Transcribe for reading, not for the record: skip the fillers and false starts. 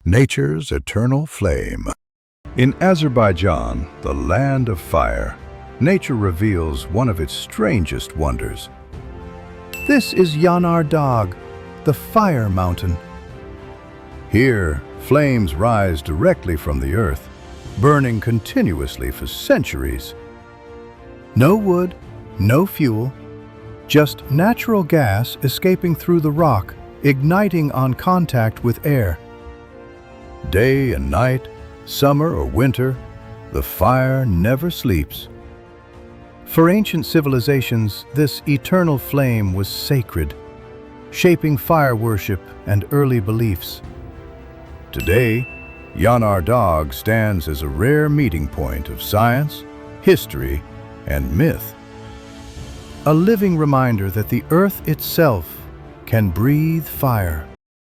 nature's eternal flame. In Azerbaijan, the land of fire, nature reveals one of its strangest wonders. This is Yanar Dagh, the fire mountain. Here, flames rise directly from the earth, burning continuously for centuries. No wood, no fuel, just natural gas escaping through the rock, igniting on contact with air. Day and night, summer or winter, the fire never sleeps. For ancient civilizations, this eternal flame was sacred, shaping fire worship and early beliefs. Today, Yanar Dagh stands as a rare meeting point of science, history, and myth. A living reminder that the earth itself can breathe fire.